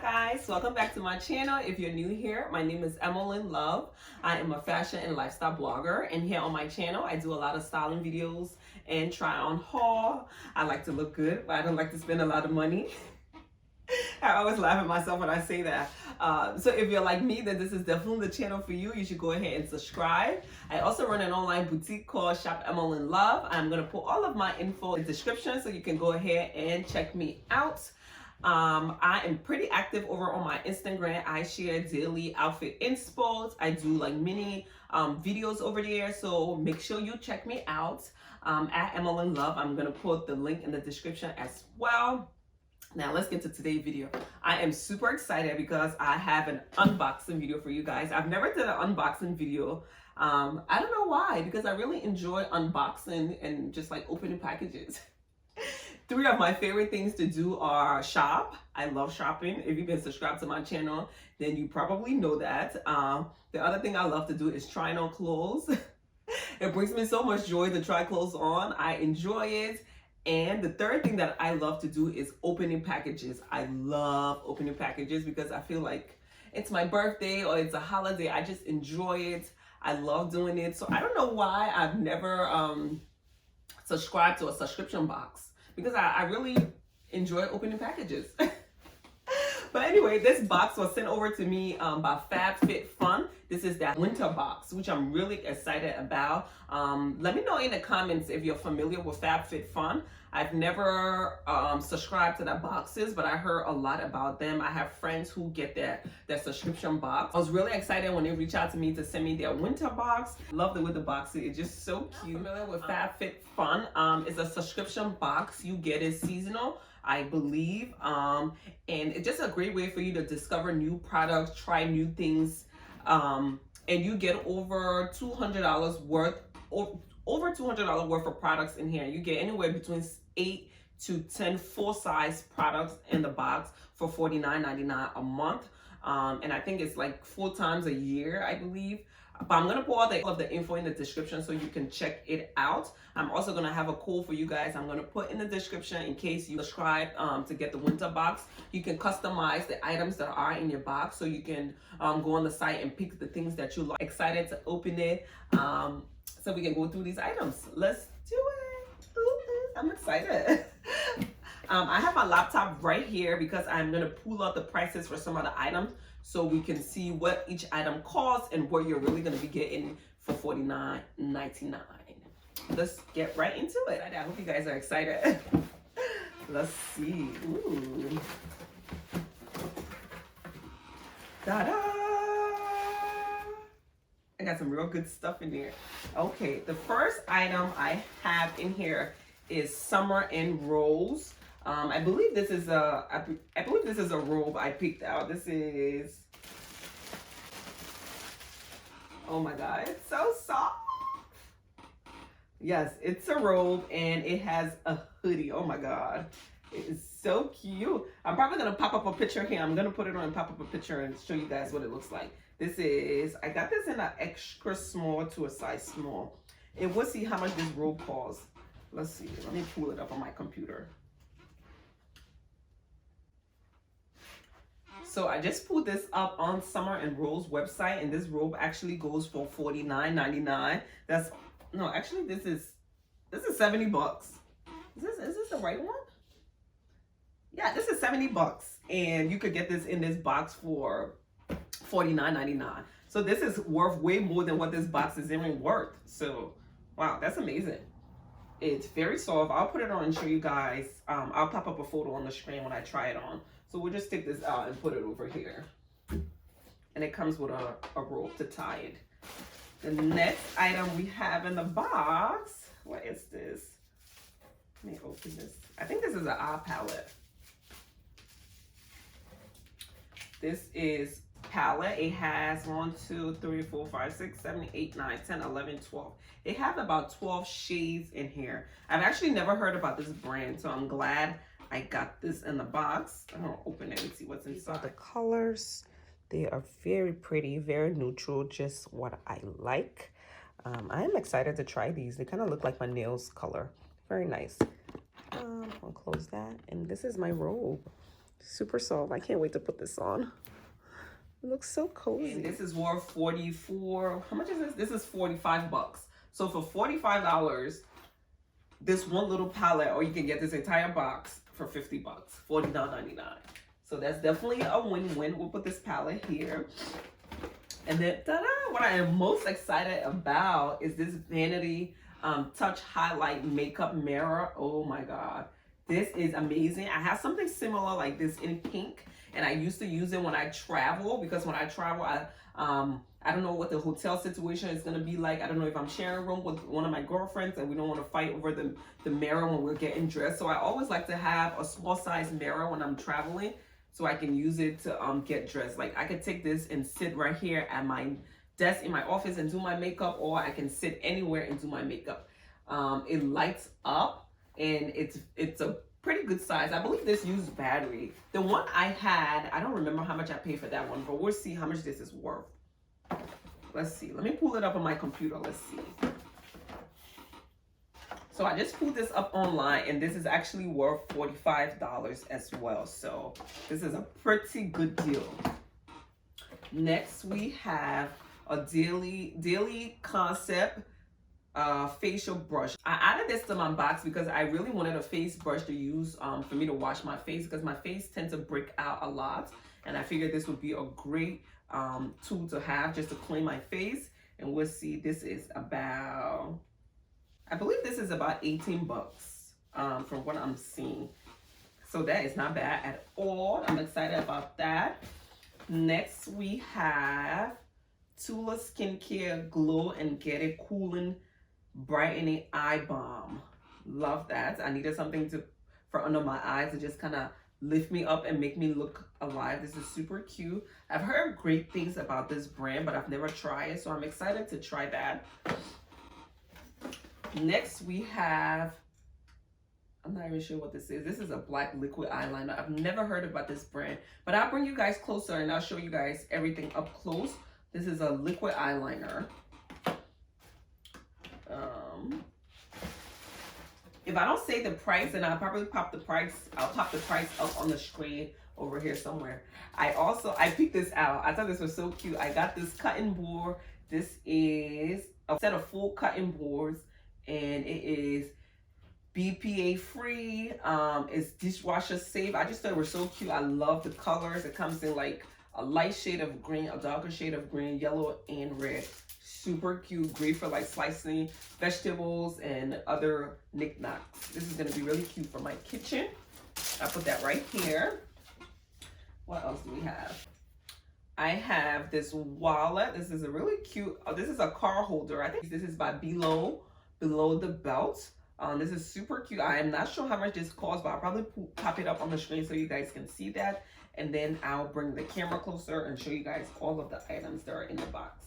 guys, welcome back to my channel. If you're new here, my name is Emmalyn Love. I am a fashion and lifestyle blogger, and here on my channel I do a lot of styling videos and try on haul. I like to look good, but I don't like to spend a lot of money. I always laugh at myself when I say that. So if you're like me, then this is definitely the channel for you. You should go ahead and subscribe. I also run an online boutique called Shop Emmalyn Love. I'm going to put all of my info in the description so you can go ahead and check me out. I am pretty active over on my Instagram. I share daily outfit inspo. I do like mini videos over there, so make sure you check me out at Emmalyn Love. I'm going to put the link in the description as well. Now let's get to today's video. I am super excited because I have an unboxing video for you guys. I've never done an unboxing video. I don't know why, because I really enjoy unboxing and just like opening packages. Three of my favorite things to do are shop. I love shopping. If you've been subscribed to my channel, then you probably know that. The other thing I love to do is trying on clothes. It brings me so much joy to try clothes on. I enjoy it. And the third thing that I love to do is opening packages. I love opening packages because I feel like it's my birthday or it's a holiday. I just enjoy it. I love doing it. So I don't know why I've never subscribed to a subscription box, because I really enjoy opening packages. But anyway, this box was sent over to me by Fabfitfun. This is that winter box, which I'm really excited about. Let me know in the comments if you're familiar with Fabfitfun. I've never subscribed to their boxes, but I heard a lot about them. I have friends who get their subscription box. I was really excited when they reached out to me to send me their winter box. Love the way the box is. It's just so cute. I'm familiar with Fabfitfun. It's a subscription box. You get it seasonal, I believe, and it's just a great way for you to discover new products, try new things, and you get over $200 worth, over $200 worth of products in here. You get anywhere between 8 to 10 full-size products in the box for $49.99 a month, and I think it's like 4 times a year, I believe. But I'm going to put all of the info in the description so you can check it out. I'm also going to have a code for you guys I'm going to put in the description in case you subscribe to get the winter box. You can customize the items that are in your box, so you can go on the site and pick the things that you like. Excited to open it so we can go through these items. Let's do it. Ooh, I'm excited. I have my laptop right here because I'm going to pull out the prices for some of the items, so we can see what each item costs and what you're really going to be getting for $49.99. Let's get right into it. I hope you guys are excited. Let's see. Ooh. Ta-da! I got some real good stuff in here. Okay, the first item I have in here is Summer in Rose. I believe this is a robe I picked out. This is, oh my god, it's so soft. Yes, it's a robe and it has a hoodie. Oh my god, it is so cute. I'm probably gonna pop up a picture here. I'm gonna put it on and pop up a picture and show you guys what it looks like. This is, I got this in an extra small to a size small. And we'll see how much this robe costs. Let's see, let me pull it up on my computer. So I just pulled this up on Summer and Rose website, and this robe actually goes for $49.99. That's, no, actually this is 70 bucks. Is this the right one? Yeah, this is 70 bucks, and you could get this in this box for $49.99. So this is worth way more than what this box is even worth. So wow, that's amazing. It's very soft. I'll put it on and show you guys. I'll pop up a photo on the screen when I try it on. So we'll just take this out and put it over here. And it comes with a rope to tie it. The next item we have in the box, what is this? Let me open this. I think this is an eye palette. This is palette. It has 1, 2, 3, 4, 5, 6, 7, 8, 9, 10, 11, 12. It has about 12 shades in here. I've actually never heard about this brand, so I'm glad I got this in the box. I'm gonna open it and see what's inside. These are the colors. They are very pretty, very neutral, just what I like. I'm excited to try these. They kind of look like my nails color. Very nice. I'll close that. And this is my robe. Super soft. I can't wait to put this on. It looks so cozy. And this is worth 44. How much is this? This is 45 bucks. So for $45, this one little palette, or you can get this entire box for 50 bucks, $49.99. So that's definitely a win-win. We'll put this palette here. And then, ta-da, what I am most excited about is this Vanity Touch Highlight Makeup Mirror. Oh my God. This is amazing. I have something similar like this in pink, and I used to use it when I travel, because when I travel, I don't know what the hotel situation is going to be like. I don't know if I'm sharing a room with one of my girlfriends and we don't want to fight over the mirror when we're getting dressed. So I always like to have a small size mirror when I'm traveling, so I can use it to get dressed. Like I could take this and sit right here at my desk in my office and do my makeup, or I can sit anywhere and do my makeup. It lights up, and it's a pretty good size. I believe this used battery. The one I had, I don't remember how much I paid for that one, but we'll see how much this is worth. Let's see. Let me pull it up on my computer. Let's see. So I just pulled this up online, and this is actually worth $45 as well. So this is a pretty good deal. Next, we have a daily concept facial brush. I added this to my box because I really wanted a face brush to use for me to wash my face, because my face tends to break out a lot, and I figured this would be a great tool to have just to clean my face. And we'll see, this is about, I believe this is about 18 bucks from what I'm seeing. So that is not bad at all. I'm excited about that. Next, we have Tula Skincare Glow and Get It Cooling Brightening Eye Balm. Love that. I needed something for under my eyes to just kind of lift me up and make me look alive. This is super cute. I've heard great things about this brand, but I've never tried it, so I'm excited to try that. Next, we have, I'm not even sure what this is. This is a black liquid eyeliner. I've never heard about this brand, but I'll bring you guys closer and I'll show you guys everything up close. This is a liquid eyeliner. If I don't say the price, then I'll probably pop the price. I'll pop the price up on the screen over here somewhere. I picked this out. I thought this was so cute. I got this cutting board. This is a set of full cutting boards, and it is BPA free. It's dishwasher safe. I just thought it was so cute. I love the colors. It comes in like a light shade of green, a darker shade of green, yellow, and red. Super cute, great for like slicing vegetables and other knickknacks. This is gonna be really cute for my kitchen. I put that right here. What else do we have? I have this wallet. This is a really cute, this is a car holder. I think this is by Below the Belt. This is super cute. I am not sure how much this costs, but I'll probably pop it up on the screen so you guys can see that. And then I'll bring the camera closer and show you guys all of the items that are in the box.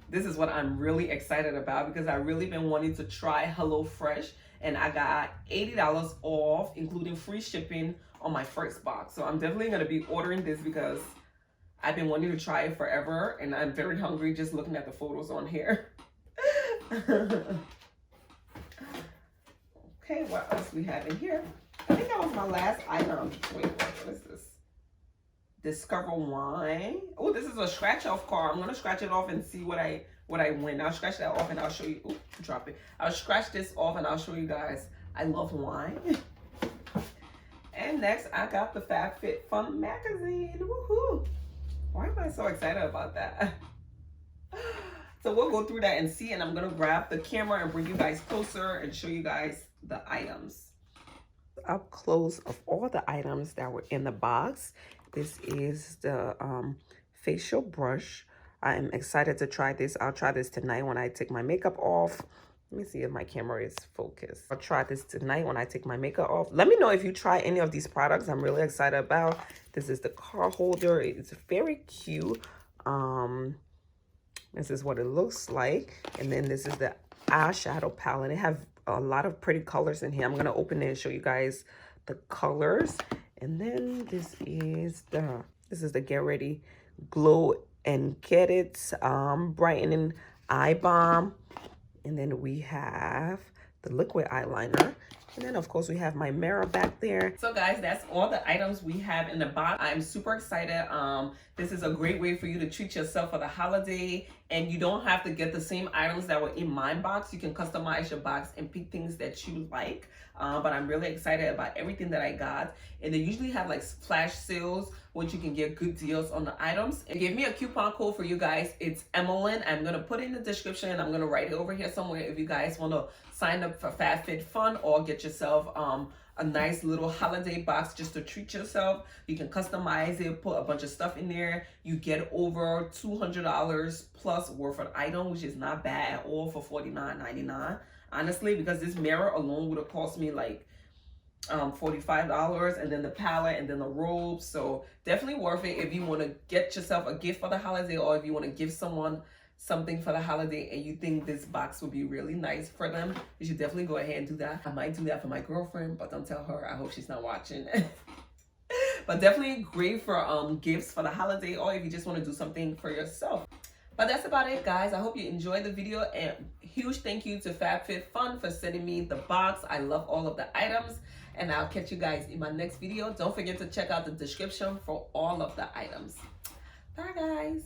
This is what I'm really excited about, because I've really been wanting to try HelloFresh, and I got $80 off, including free shipping on my first box. So I'm definitely going to be ordering this because I've been wanting to try it forever, and I'm very hungry just looking at the photos on here. Okay, what else we have in here? I think that was my last item. Wait, what is this? Discover Wine. Oh, this is a scratch off card. I'm gonna scratch it off and see what I win. I'll scratch that off and I'll show you. Ooh, drop it. I'll scratch this off and I'll show you guys. I love wine. And next, I got the Fabfitfun Magazine. Woohoo! Why am I so excited about that? So we'll go through that and see, and I'm gonna grab the camera and bring you guys closer and show you guys the items. Up close of all the items that were in the box. This is the facial brush. I am excited to try this. I'll try this tonight when I take my makeup off. Let me see if my camera is focused. I'll try this tonight when I take my makeup off. Let me know if you try any of these products. I'm really excited about. This is the card holder. It's very cute. This is what it looks like. And then this is the eyeshadow palette. It have a lot of pretty colors in here. I'm gonna open it and show you guys the colors. And then this is the Get Ready Glow and Get It Brightening Eye Balm. And then we have the liquid eyeliner. And then of course we have my mirror back there. So guys, that's all the items we have in the box. I'm super excited. This is a great way for you to treat yourself for the holiday, and you don't have to get the same items that were in my box. You can customize your box and pick things that you like. But I'm really excited about everything that I got. And they usually have like flash sales, which you can get good deals on the items. And give me a coupon code for you guys. It's Emmeline. I'm gonna put it in the description. I'm gonna write it over here somewhere if you guys want to sign up for Fabfitfun or get yourself a nice little holiday box just to treat yourself. You can customize it, put a bunch of stuff in there. You get over $200 plus worth of item, which is not bad at all for $49.99. Honestly, because this mirror alone would have cost me like $45, and then the palette and then the robe. So definitely worth it if you want to get yourself a gift for the holiday, or if you want to give someone something for the holiday and you think this box would be really nice for them. You should definitely go ahead and do that. I might do that for my girlfriend, but don't tell her. I hope she's not watching. But definitely great for gifts for the holiday, or if you just want to do something for yourself. But that's about it, guys. I hope you enjoyed the video, and huge thank you to Fabfitfun for sending me the box. I love all of the items, and I'll catch you guys in my next video. Don't forget to check out the description for all of the items. Bye, guys.